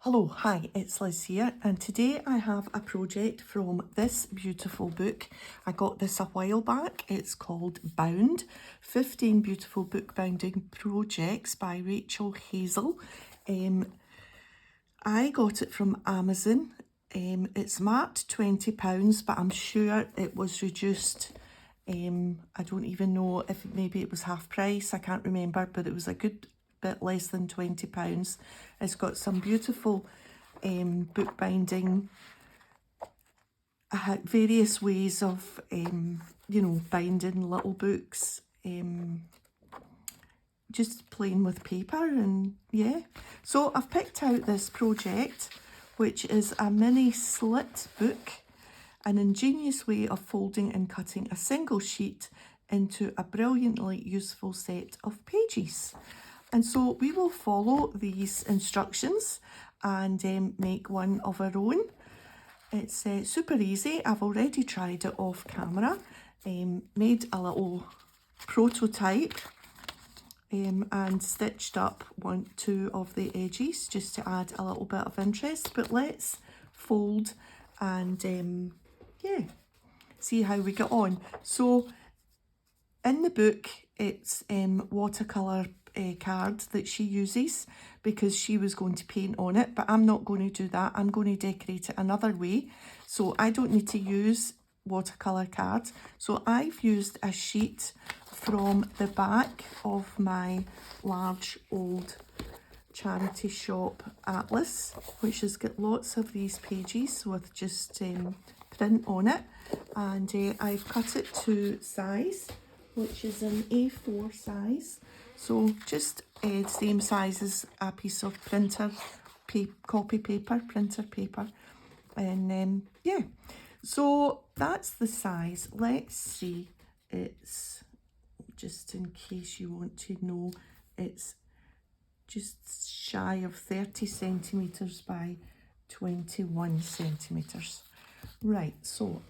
Hello, hi, it's Liz here, and today I have a project from this beautiful book. I got this a while back. It's called Bound, 15 Beautiful Bookbinding Projects by Rachel Hazel. I got it from Amazon. It's marked £20, but I'm sure it was reduced. I don't even know if maybe it was half price, I can't remember, but it was a good bit less than £20. It's got some beautiful bookbinding, various ways of binding little books, just playing with paper, and yeah. So I've picked out this project, which is a mini slit book, an ingenious way of folding and cutting a single sheet into a brilliantly useful set of pages. And so we will follow these instructions and make one of our own. It's super easy. I've already tried it off camera, made a little prototype and stitched up two of the edges just to add a little bit of interest. But let's fold and yeah, see how we get on. So in the book, it's watercolour card that she uses because she was going to paint on it, but I'm not going to do that. I'm going to decorate it another way, so I don't need to use watercolour card. So I've used a sheet from the back of my large old charity shop atlas, which has got lots of these pages with just print on it, and I've cut it to size, which is an A4 size. So just same size as a piece of printer copy paper, printer paper, and yeah. So that's the size. Let's see. It's, just in case you want to know, it's just shy of 30 centimetres by 21 centimetres. Right, so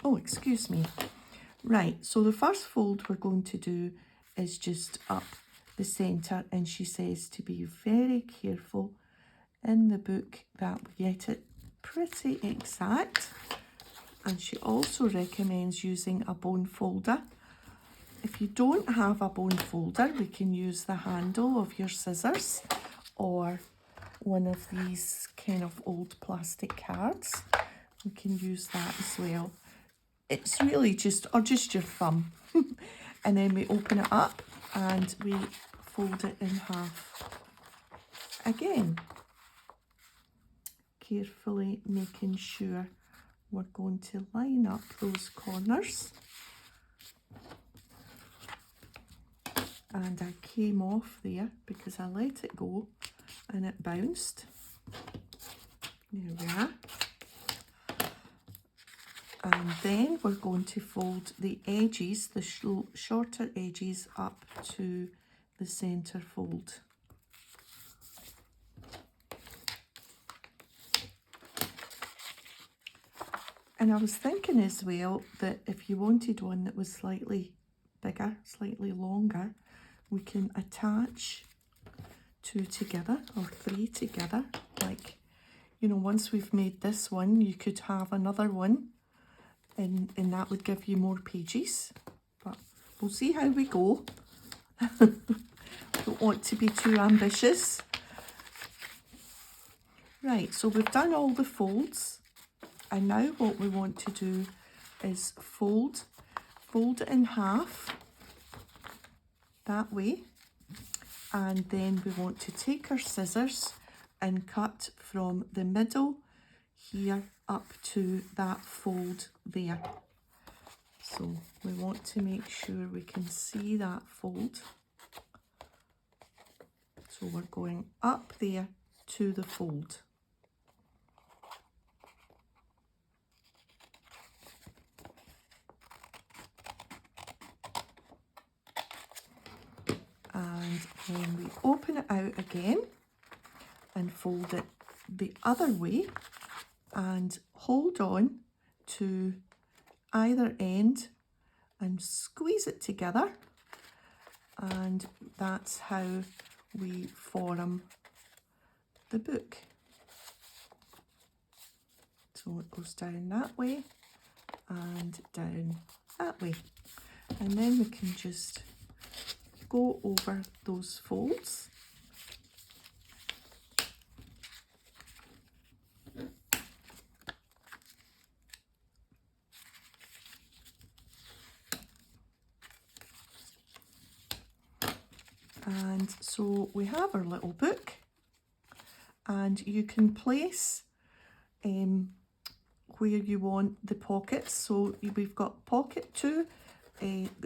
oh, excuse me. Right, so the first fold we're going to do is just up the centre, and she says to be very careful in the book that we get it pretty exact. And she also recommends using a bone folder. If you don't have a bone folder, we can use the handle of your scissors or one of these kind of old plastic cards. We can use that as well. It's really just your thumb. And then we open it up and we fold it in half again, carefully making sure we're going to line up those corners. And I came off there because I let it go and it bounced. There we are. And then we're going to fold the edges, the shorter edges, up to the centre fold. And I was thinking as well that if you wanted one that was slightly bigger, slightly longer, we can attach two together or three together. Like, you know, once we've made this one, you could have another one. And that would give you more pages, but we'll see how we go. Don't want to be too ambitious. Right, so we've done all the folds, and now what we want to do is fold it in half that way, and then we want to take our scissors and cut from the middle here up to that fold there. So we want to make sure we can see that fold. So we're going up there to the fold. And then we open it out again and fold it the other way and hold on to either end and squeeze it together, and that's how we form the book. So it goes down that way and down that way. And then we can just go over those folds. And so we have our little book, and you can place where you want the pockets. So we've got two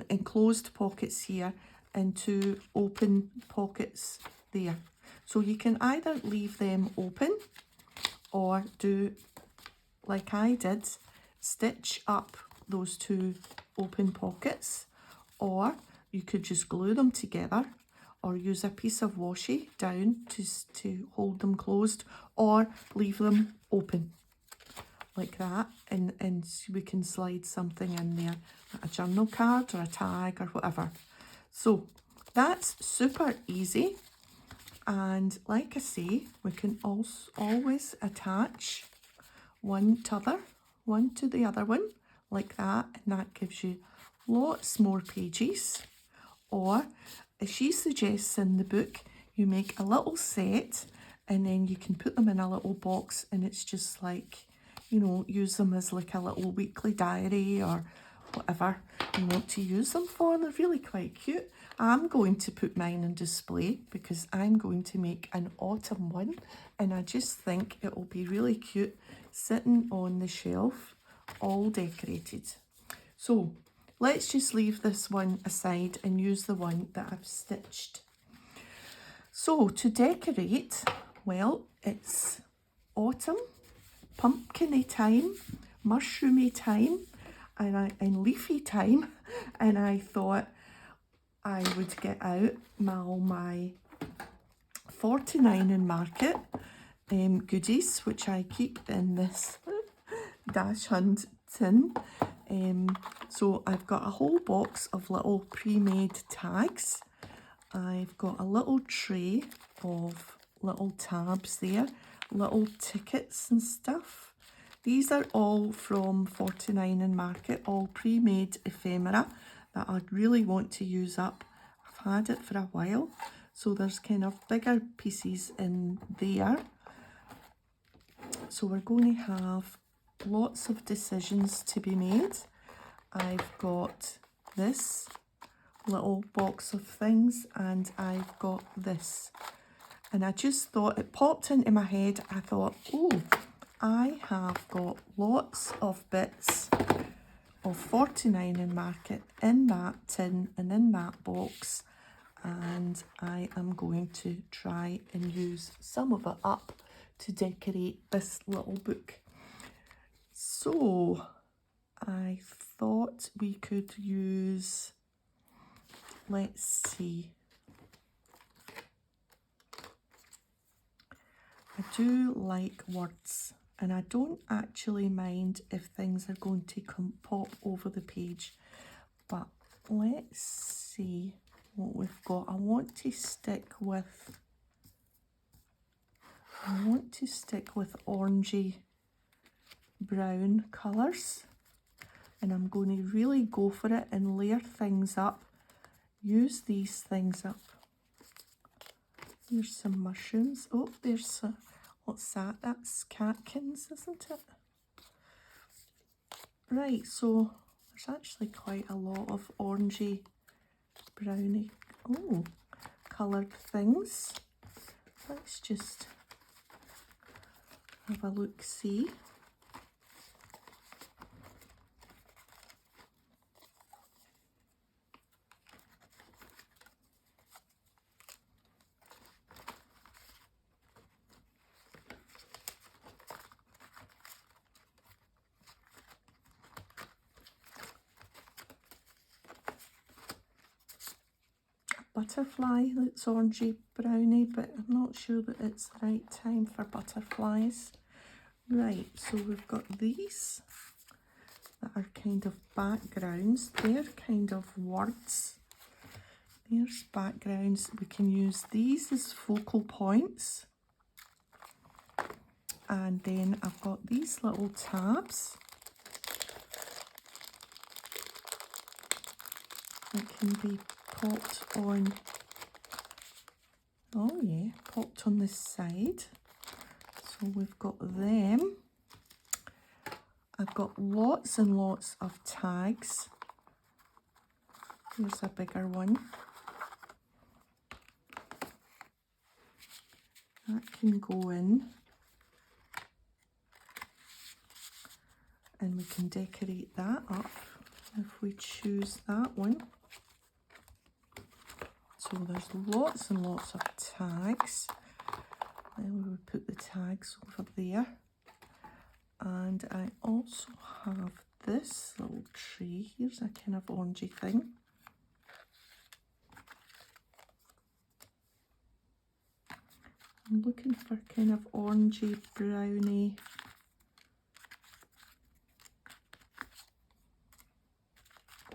enclosed pockets here and 2 open pockets there. So you can either leave them open or do like I did, stitch up those 2 open pockets, or you could just glue them together, or use a piece of washi down to hold them closed, or leave them open like that, and we can slide something in there, a journal card or a tag or whatever. So that's super easy, and like I say, we can also always attach one to the other one like that, and that gives you lots more pages. Or as she suggests in the book, you make a little set and then you can put them in a little box, and it's just like, you know, use them as like a little weekly diary or whatever you want to use them for. They're really quite cute. I'm going to put mine on display because I'm going to make an autumn one, and I just think it will be really cute sitting on the shelf all decorated. So let's just leave this one aside and use the one that I've stitched. So to decorate, well, it's autumn, pumpkin-y time, mushroomy time, and leafy time, and I thought I would get out my 49 in Market goodies, which I keep in this dash hunt tin. So I've got a whole box of little pre-made tags. I've got a little tray of little tabs there, little tickets and stuff. These are all from 49 in Market, all pre-made ephemera that I really want to use up. I've had it for a while, so there's kind of bigger pieces in there. So we're going to have lots of decisions to be made. I've got this little box of things, and I've got this. And I just thought, it popped into my head, I thought, oh, I have got lots of bits of 49 in Market in that tin and in that box, and I am going to try and use some of it up to decorate this little book. So I thought we could use, let's see, I do like words, and I don't actually mind if things are going to pop over the page, but let's see what we've got. I want to stick with orangey brown colours, and I'm going to really go for it and layer things up, use these things up. There's some mushrooms. Oh, there's what's that? That's catkins, isn't it? Right, so there's actually quite a lot of orangey, browny, coloured things. Let's just have a look-see. Butterfly that's orangey browny, but I'm not sure that it's the right time for butterflies. Right, so we've got these that are kind of backgrounds. They're kind of words. There's backgrounds. We can use these as focal points. And then I've got these little tabs that can be popped on, oh yeah, popped on this side. So we've got them. I've got lots and lots of tags. Here's a bigger one. That can go in. And we can decorate that up if we choose that one. So there's lots and lots of tags. Then we would put the tags over there. And I also have this little tray. Here's a kind of orangey thing. I'm looking for kind of orangey, browny,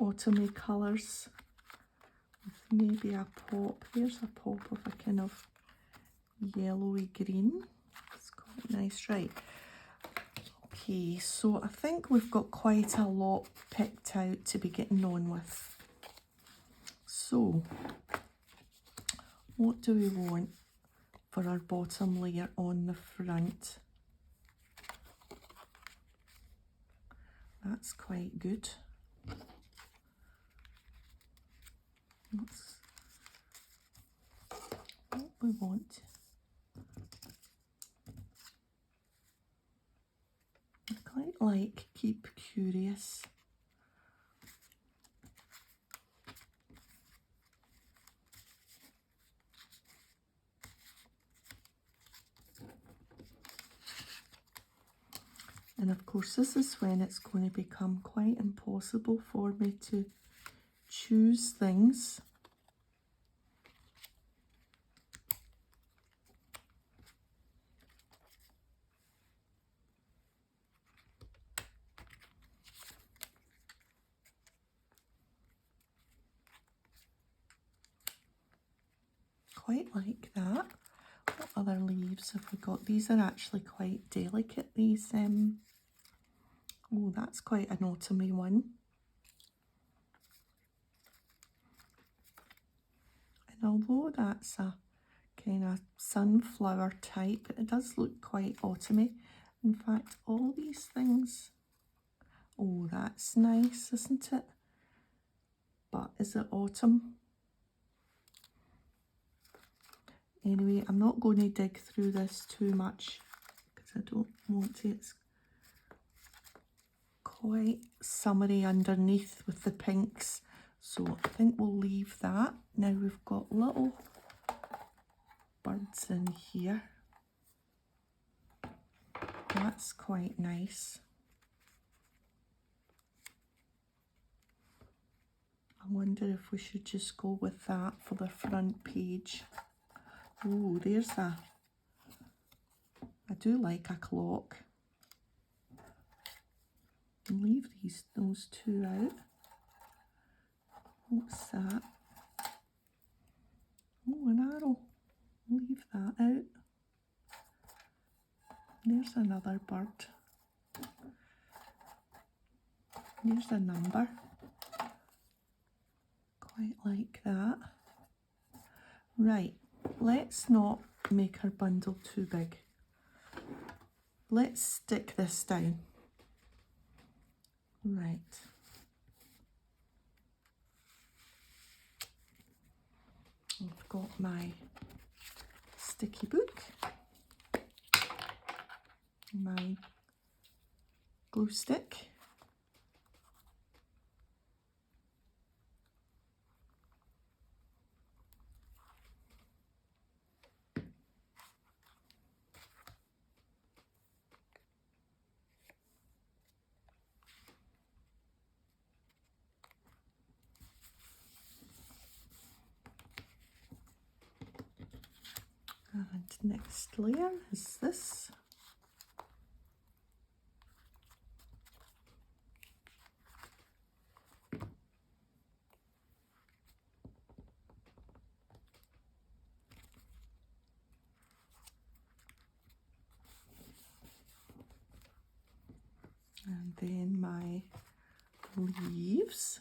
autumny colours with maybe a pop. Here's a pop of a kind of yellowy green. It's quite nice, right? Okay, so I think we've got quite a lot picked out to be getting on with. So, what do we want for our bottom layer on the front? That's quite good. That's what we want. I quite like Keep Curious. And of course, this is when it's going to become quite impossible for me to choose things. Quite like that. What other leaves have we got? These are actually quite delicate, these. Oh, that's quite an autumny one. And although that's a kind of sunflower type, it does look quite autumny. In fact, all these things, oh, that's nice, isn't it? But is it autumn? Anyway, I'm not going to dig through this too much because I don't want to. It's quite summery underneath with the pinks, so I think we'll leave that. Now we've got little birds in here. That's quite nice. I wonder if we should just go with that for the front page. Oh, there's I do like a clock. And leave those two out. What's that? Oh, an arrow. Leave that out. There's another bird. There's a number. Quite like that. Right, let's not make our bundle too big. Let's stick this down. Right. I've got my sticky book, my glue stick, and next layer is this. then my leaves.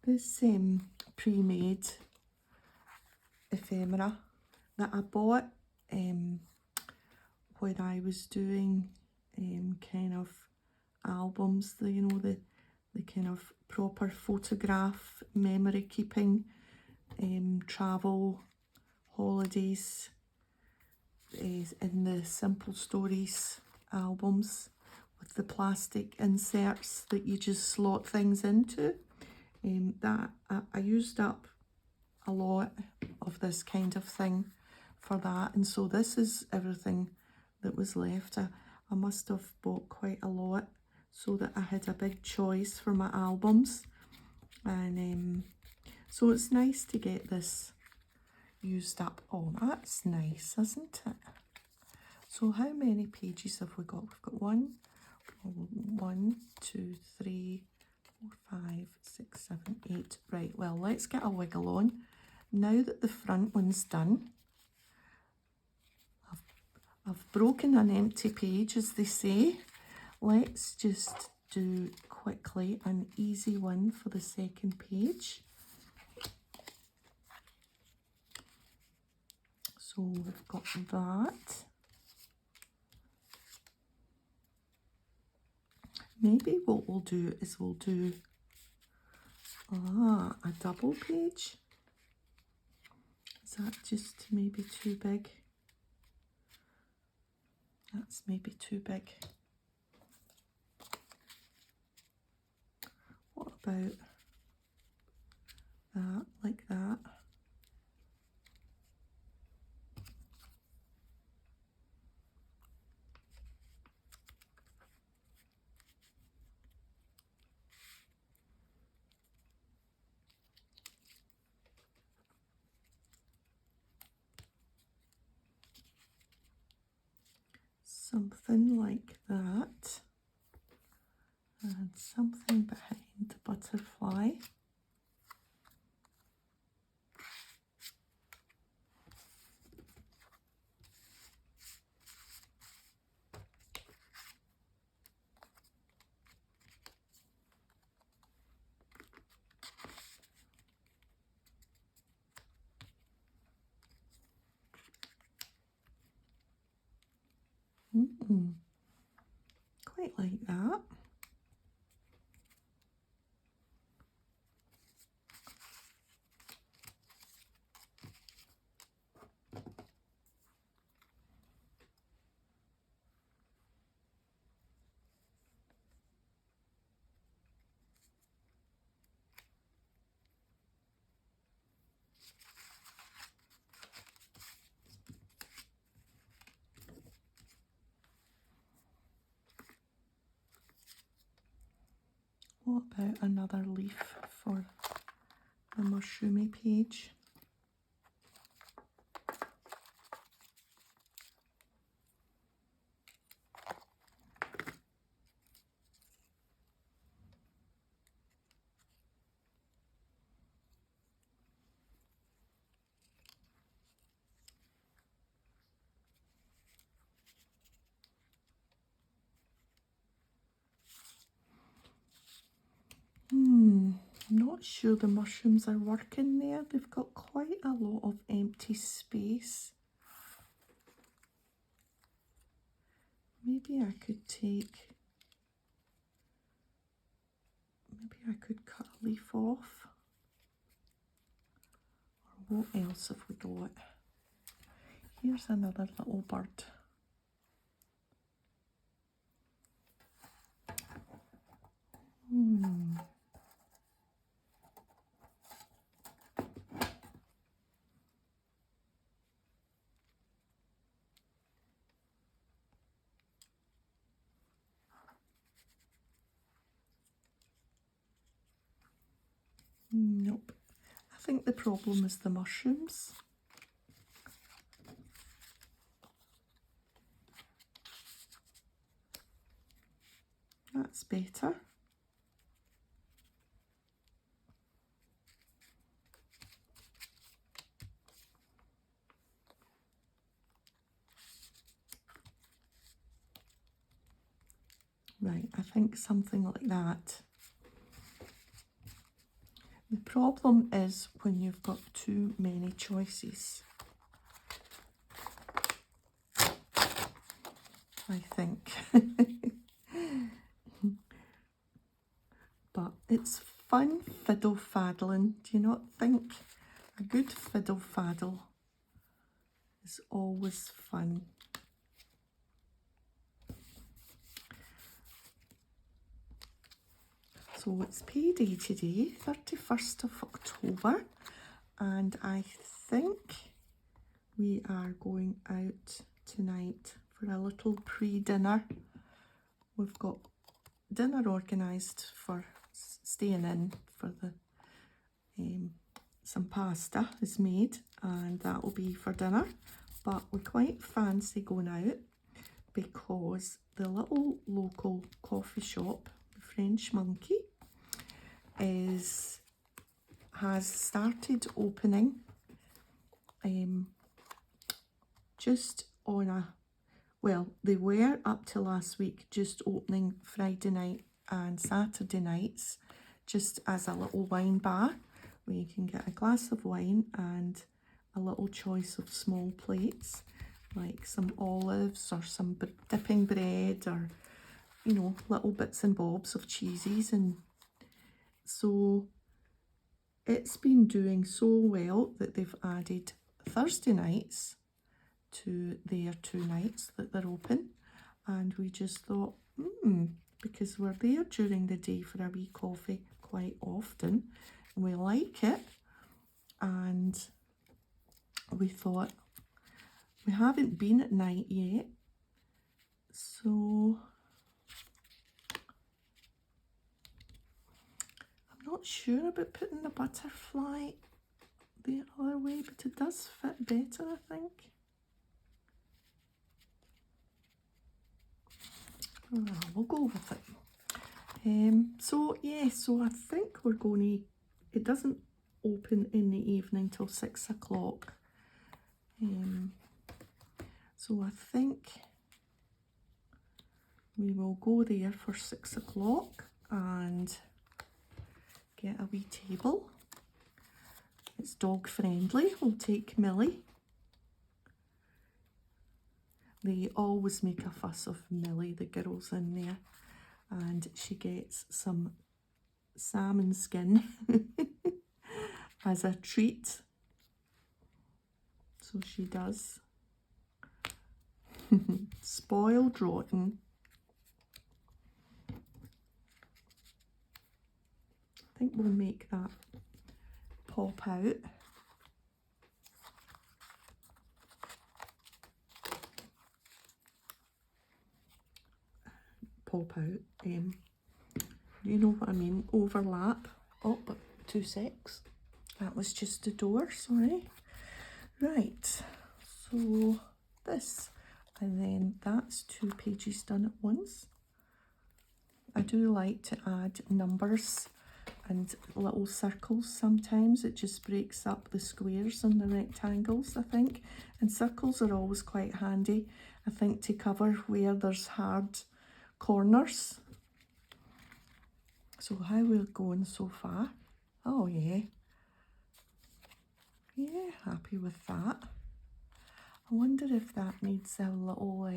This pre-made ephemera that I bought when I was doing kind of albums, the kind of proper photograph, memory keeping, travel, holidays, in the Simple Stories albums with the plastic inserts that you just slot things into. That I used up a lot of this kind of thing for that, and so this is everything that was left. I must have bought quite a lot so that I had a big choice for my albums, and so it's nice to get this used up. Oh, that's nice, isn't it? So how many pages have we got? We've got 1, 2, 3, 4, 5, 6, 7, 8. Right, well, let's get a wiggle on. Now that the front one's done, I've broken an empty page, as they say. Let's just do quickly an easy one for the second page. So we've got that. Maybe what we'll do is we'll do a double page. Is that just maybe too big? That's maybe too big. What about that, like that? Something like that, and something behind the butterfly. Quite like that. What about another leaf for the mushroomy page? I'm not sure the mushrooms are working there. They've got quite a lot of empty space. Maybe I could cut a leaf off. Or what else have we got? Here's another little bird. think the problem is the mushrooms. That's better. Right, I think something like that. The problem is when you've got too many choices, I think. But it's fun fiddle faddling, do you not think? A good fiddle faddle is always fun. So it's payday today, 31st of October, and I think we are going out tonight for a little pre-dinner. We've got dinner organised for staying in for the some pasta is made, and that will be for dinner, but we quite fancy going out because the little local coffee shop, the French Monkey, has started opening just on a, well, they were up to last week just opening Friday night and Saturday nights just as a little wine bar where you can get a glass of wine and a little choice of small plates like some olives or some dipping bread or, you know, little bits and bobs of cheeses. And so it's been doing so well that they've added Thursday nights to their 2 nights that they're open, and we just thought, because we're there during the day for a wee coffee quite often and we like it, and we thought we haven't been at night yet, so I'm not sure about putting the butterfly the other way, but it does fit better, I think. We'll go with it. So I think we're going to, it doesn't open in the evening till 6 o'clock. So I think we will go there for 6 o'clock and get a wee table. It's dog friendly. We'll take Millie. They always make a fuss of Millie, the girls in there, and she gets some salmon skin as a treat. So she does. Spoiled rotten. I think we'll make that pop out. Pop out, you know what I mean, overlap. Oh, but 2 secs. That was just the door, sorry. Right, so this, and then that's 2 pages done at once. I do like to add numbers and little circles sometimes. It just breaks up the squares and the rectangles, I think. And circles are always quite handy, I think, to cover where there's hard corners. So how we're going so far? Oh yeah, happy with that. I wonder if that needs a little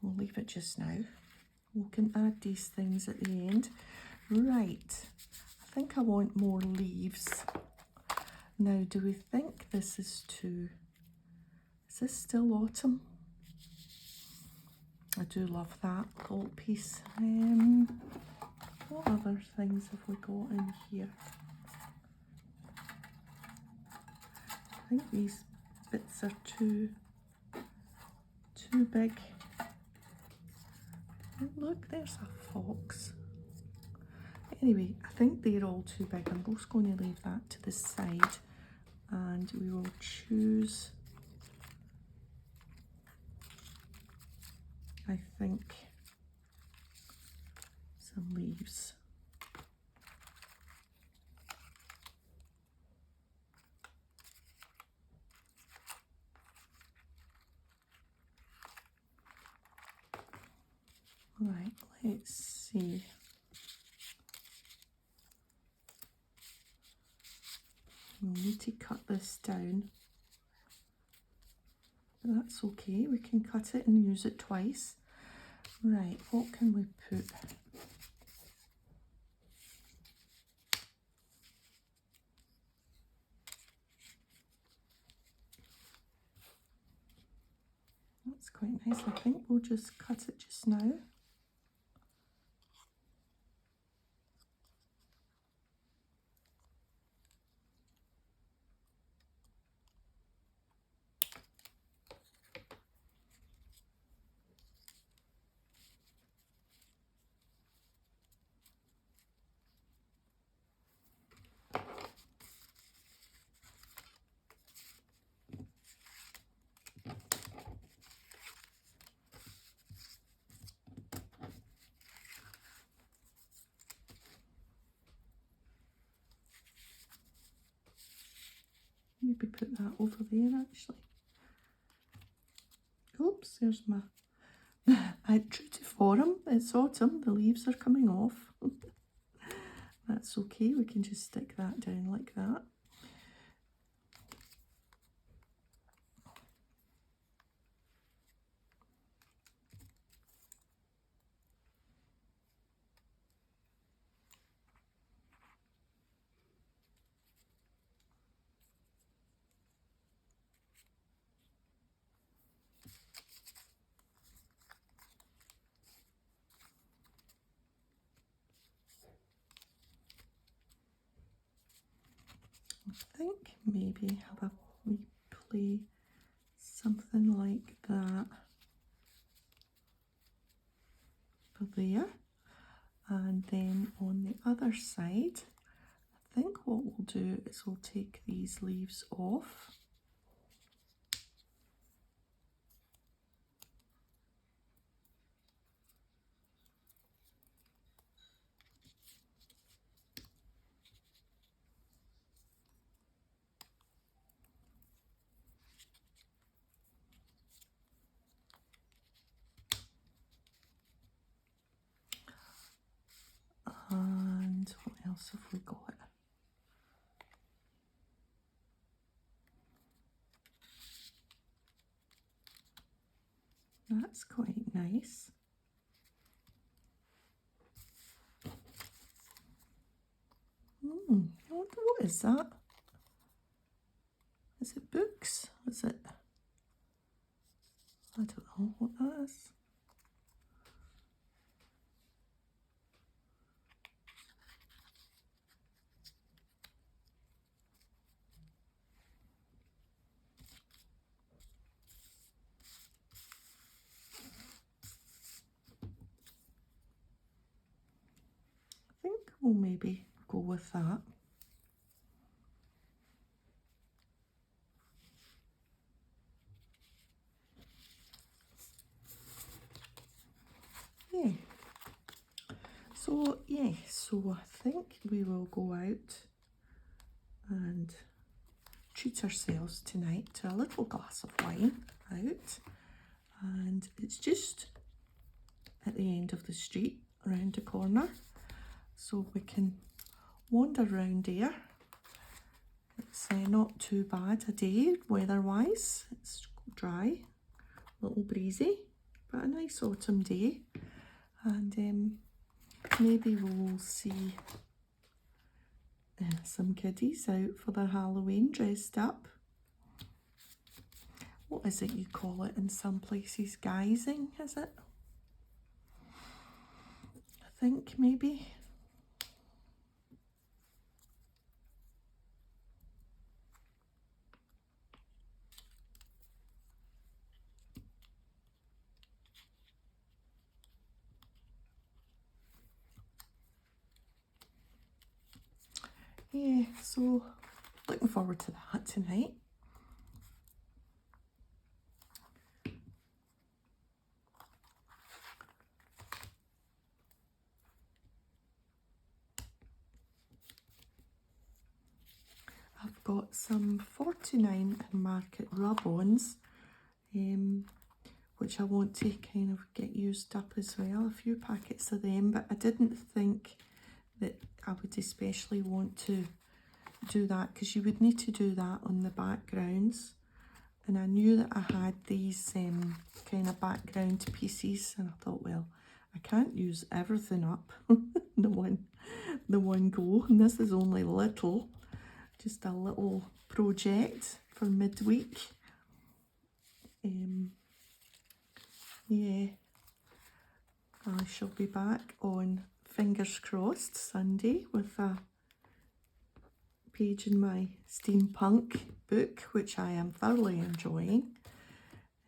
we'll leave it just now. We can add these things at the end. Right, I think I want more leaves. Now, do we think this is this still autumn? I do love that gold piece. What other things have we got in here? I think these bits are too too big. Oh, look, there's a fox. Anyway, I think they're all too big. I'm just going to leave that to the side, and we will choose, I think, some leaves. Right, let's see. We'll need to cut this down. That's okay, we can cut it and use it twice. Right, what can we put? That's quite nice. I think we'll just cut it just now. Maybe put that over there actually. Oops, there's my... True to form, it's autumn, the leaves are coming off. That's okay, we can just stick that down like that. I think maybe have a wee play something like that for there, and then on the other side I think what we'll do is we'll take these leaves off. And what else have we got? That's quite nice. What is that? Is it books? Is it? I don't know what that is. I think we'll maybe go with that. Yeah. So yeah, so I think we will go out and treat ourselves tonight to a little glass of wine out, and it's just at the end of the street around the corner, so we can wander around there. It's not too bad a day weather-wise. It's dry, a little breezy, but a nice autumn day. And maybe we'll see some kiddies out for their Halloween dressed up. What is it you call it in some places? Guising, is it? I think maybe. yeah, so looking forward to that tonight. I've got some 49 in Market rub-ons, which I want to kind of get used up as well, a few packets of them, but I didn't think that I would especially want to do that, because you would need to do that on the backgrounds, and I knew that I had these kind of background pieces, and I thought, well, I can't use everything up the one go, and this is only little, just a little project for midweek. Yeah, I shall be back on, fingers crossed, Sunday with a page in my steampunk book, which I am thoroughly enjoying.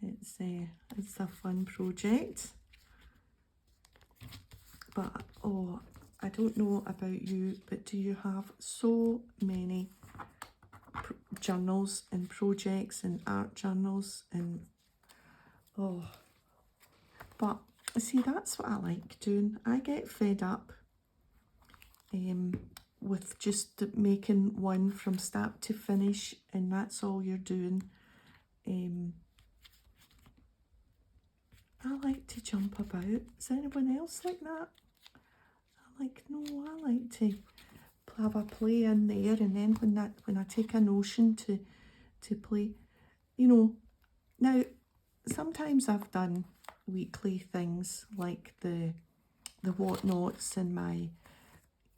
It's a fun project. But oh, I don't know about you, but do you have so many journals and projects and art journals and oh, but see, that's what I like doing. I get fed up with just making one from start to finish, and that's all you're doing. I like to jump about. Is anyone else like that? I like to have a play in there, and then when I take a notion to play, you know. Now, sometimes I've done weekly things like the whatnots and my,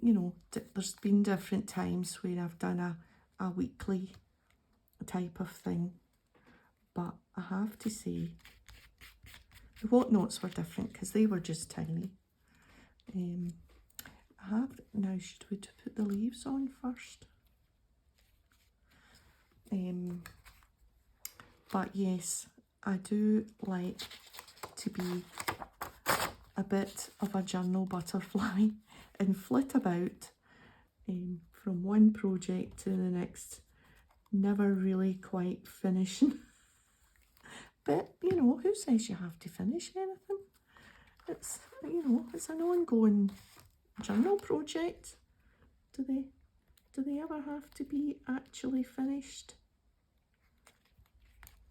you know, there's been different times where I've done a weekly type of thing, but I have to say the whatnots were different because they were just tiny. Now, should we put the leaves on first? But yes, I do like to be a bit of a journal butterfly and flit about from one project to the next, never really quite finishing. But, you know, who says you have to finish anything? It's, you know, it's an ongoing journal project. Do they ever have to be actually finished?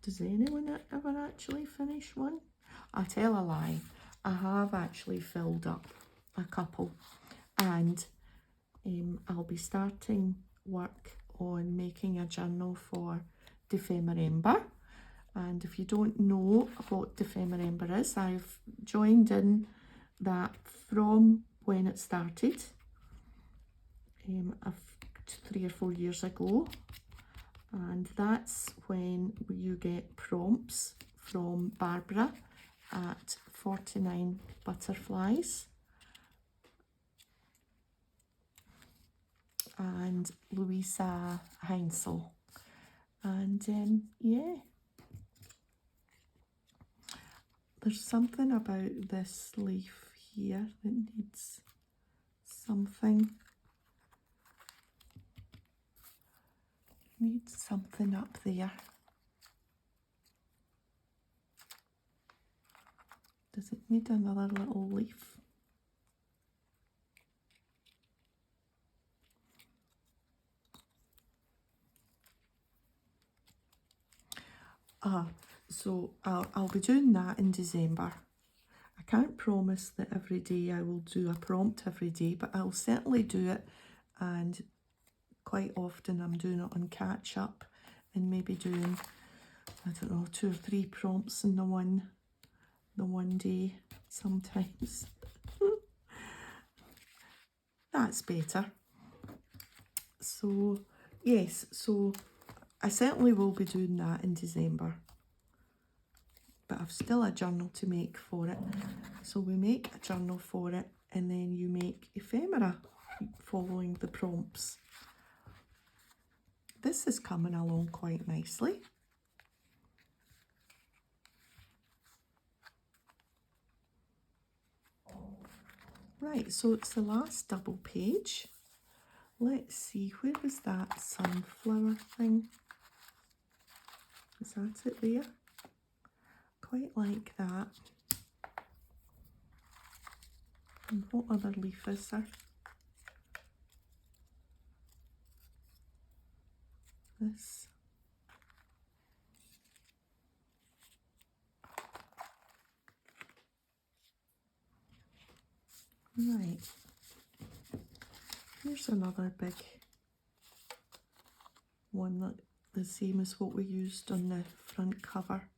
Does anyone ever actually finish one? I tell a lie. I have actually filled up a couple, and I'll be starting work on making a journal for Defemerember. And if you don't know what Defemerember is, I've joined in that from when it started, 3 or 4 years ago. And that's when you get prompts from Barbara at 49 Butterflies and Louisa Heinzel. And yeah, there's something about this leaf here that needs something. Needs something up there. Does it need another little leaf? So I'll be doing that in December. I can't promise that every day I will do a prompt every day, but I'll certainly do it, and quite often I'm doing it on catch up and maybe doing, I don't know, 2 or 3 prompts in the one day sometimes. That's better. So yes, so I certainly will be doing that in December, but I've still a journal to make for it. So we make a journal for it, and then you make ephemera following the prompts. This is coming along quite nicely. Right, so it's the last double page, Let's see, where was that sunflower thing? Is that it there? Quite like that. And what other leaf is there? This. Right. Here's another big one, that the same as what we used on the front cover.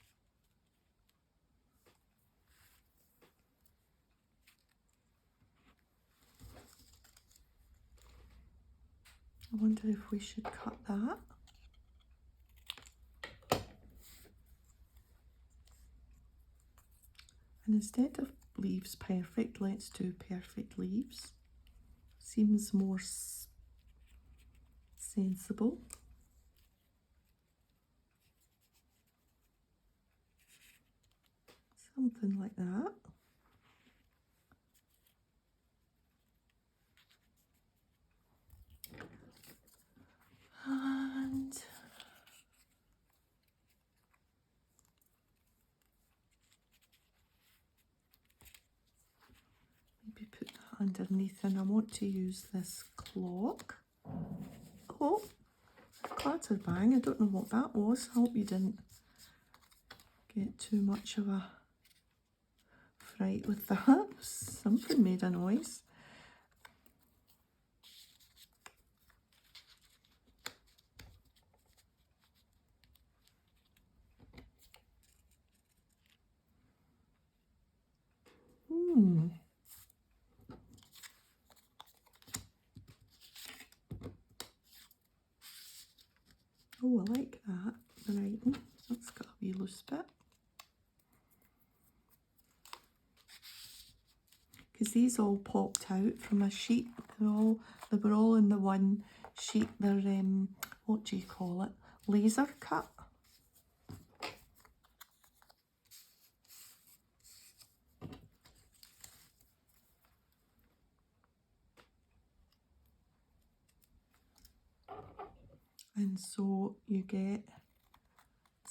I wonder if we should cut that. And instead of leaves perfect, let's do perfect leaves. Seems more sensible. Something like that. And maybe put that underneath, and I want to use this clock. Oh, clatterbang, I don't know what that was. I hope you didn't get too much of a fright with that. Something made a noise. Oh, I like that, the writing. That's got a wee loose bit. Because these all popped out from a sheet. They were all in the one sheet. They're, what do you call it? Laser cut. And so you get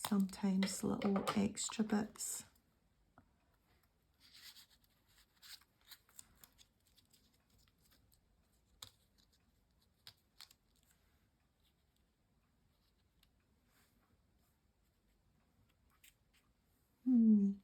sometimes little extra bits. Um,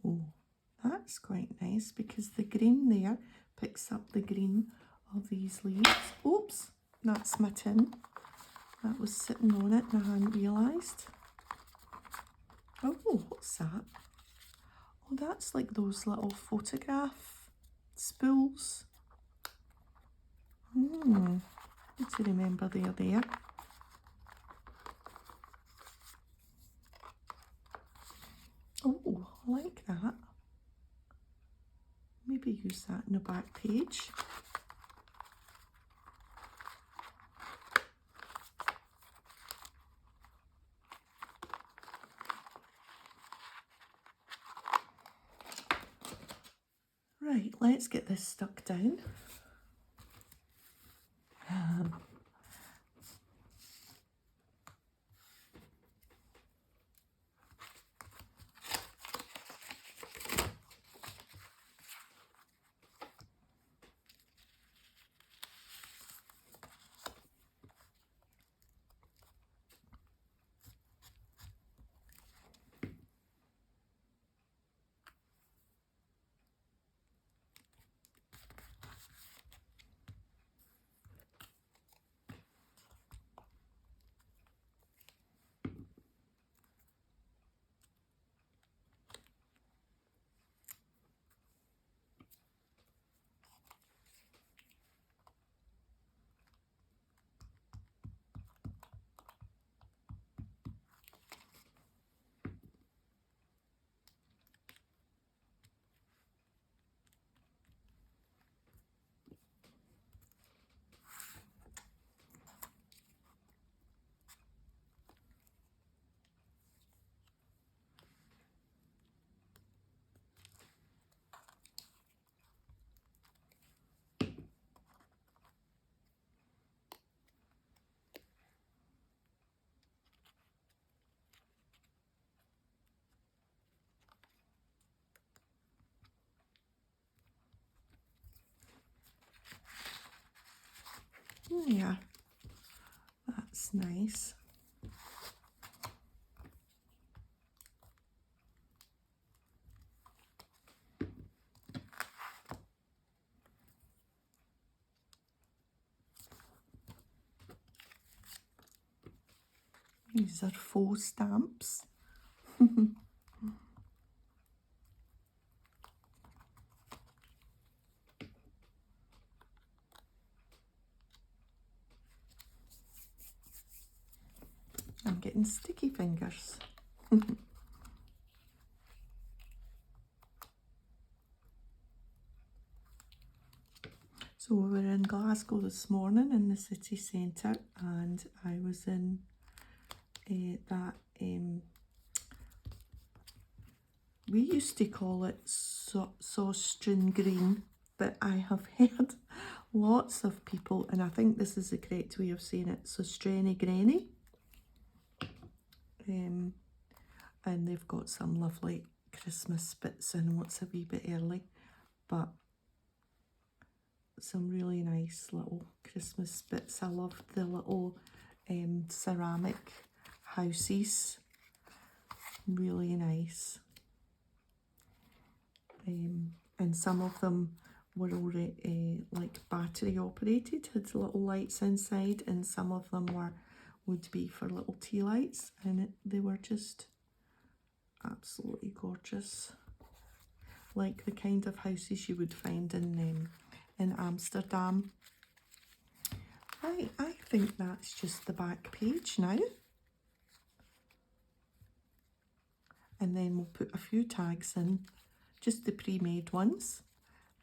Oh, that's quite nice, because the green there picks up the green of these leaves. Oops, that's my tin. That was sitting on it and I hadn't realised. Oh, what's that? Oh, that's like those little photograph spools. Need to remember they're there. Oh, I like that. Maybe use that in the back page. Right, let's get this stuck down. Yeah, that's nice. These are faux stamps. I'm getting sticky fingers. So we were in Glasgow this morning in the city centre, and I was in that, we used to call it Saustrian green, but I have heard lots of people, and I think this is the correct way of saying it, Saustrian granny. And they've got some lovely Christmas bits in. It's a wee bit early, but some really nice little Christmas bits. I love the little ceramic houses, really nice. And some of them were already like battery operated, had little lights inside, and some of them would be for little tea lights, and they were just absolutely gorgeous, like the kind of houses you would find in Amsterdam. Right, I think that's just the back page now. And then we'll put a few tags in, just the pre-made ones.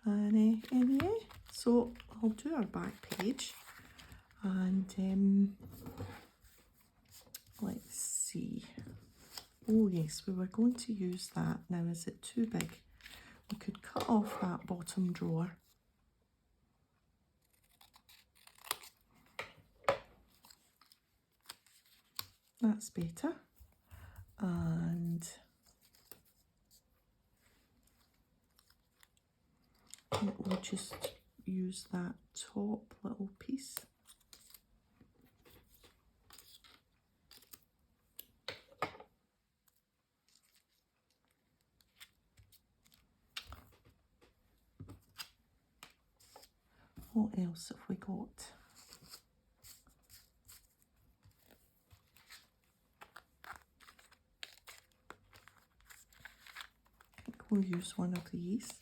And yeah, so I'll do our back page. And let's see. Oh yes, we were going to use that. Now, is it too big? We could cut off that bottom drawer. That's better. And we'll just use that top little piece. What else have we got? I think we'll use one of these.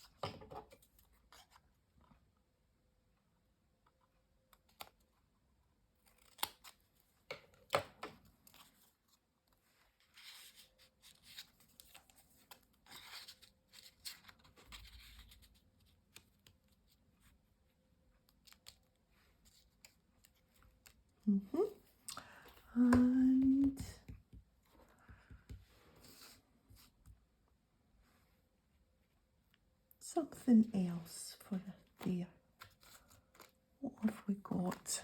And something else for there. What have we got?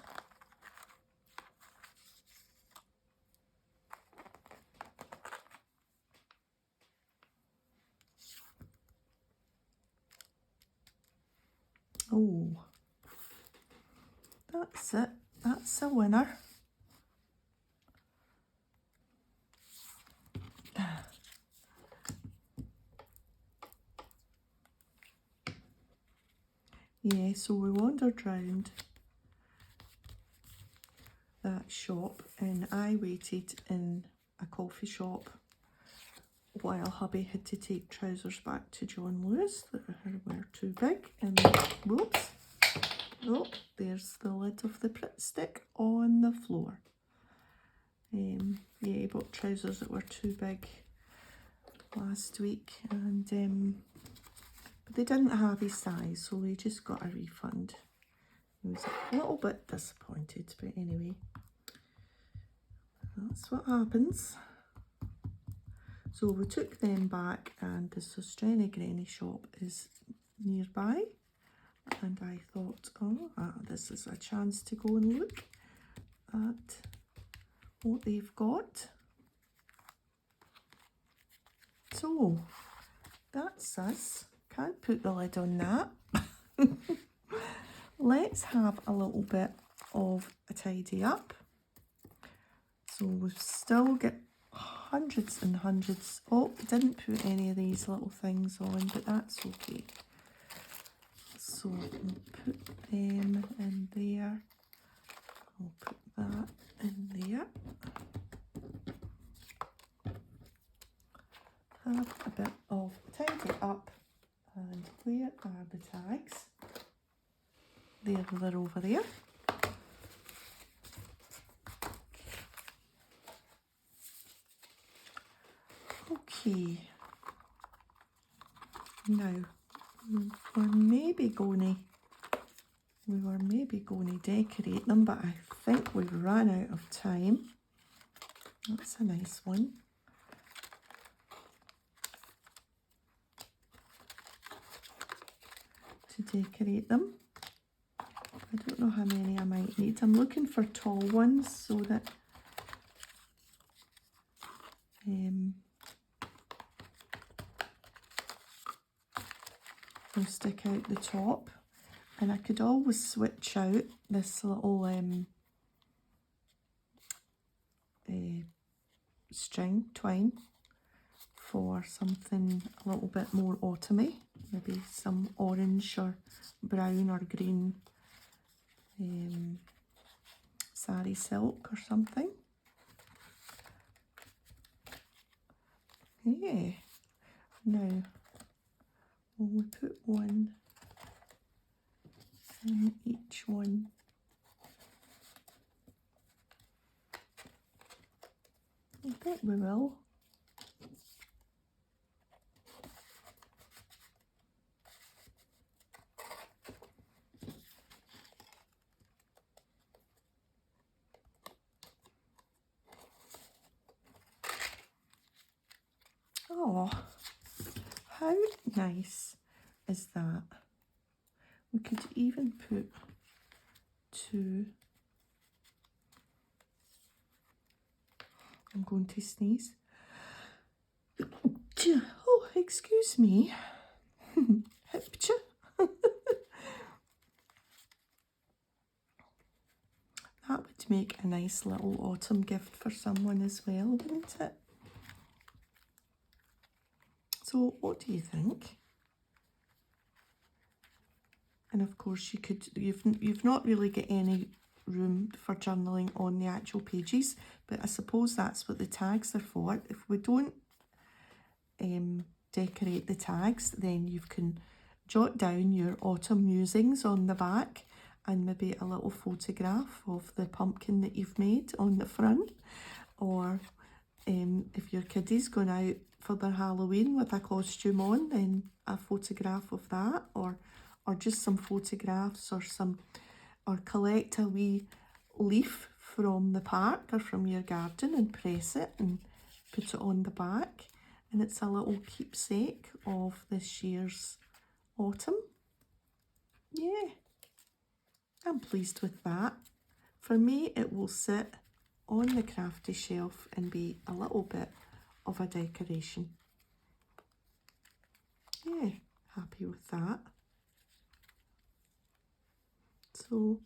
Oh, that's it. That's a winner. Yeah, so we wandered round that shop, and I waited in a coffee shop while hubby had to take trousers back to John Lewis that were too big, and whoops, oh, there's the lid of the Pritt stick on the floor. Yeah, he bought trousers that were too big last week, and but they didn't have his size, so he just got a refund. He was a little bit disappointed, but anyway, that's what happens. So we took them back, and the Saustrian Granny shop is nearby, and I thought, oh, this is a chance to go and look at what they've got. So that's us. Can't put the lid on that. Let's have a little bit of a tidy up. So we've still got hundreds and hundreds. Oh, didn't put any of these little things on, but that's okay. So we'll put them in there. I'll put that in there. Have a bit of tidy up. And where are the tags? There, they're over there. Okay. Now, we were maybe going to decorate them, but I think we've run out of time. That's a nice one. To decorate them. I don't know how many I might need. I'm looking for tall ones so that they'll stick out the top. And I could always switch out this little string twine for something a little bit more autumny, maybe some orange or brown or green sari silk or something. Yeah. Now, will we put one in each one? I think we will. Oh, how nice is that? We could even put two. I'm going to sneeze. Oh, excuse me. That would make a nice little autumn gift for someone as well, wouldn't it? So what do you think? And of course you've not really got any room for journaling on the actual pages, but I suppose that's what the tags are for. If we don't decorate the tags, then you can jot down your autumn musings on the back and maybe a little photograph of the pumpkin that you've made on the front, or if your kiddie's going out for their Halloween with a costume on, then a photograph of that, or just some photographs, or collect a wee leaf from the park or from your garden and press it and put it on the back, and it's a little keepsake of this year's autumn. Yeah, I'm pleased with that. For me, it will sit on the crafty shelf and be a little bit of a decoration. Yeah, happy with that. So you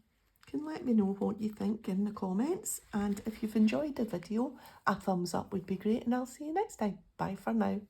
can let me know what you think in the comments, and if you've enjoyed the video, a thumbs up would be great, and I'll see you next time. Bye for now.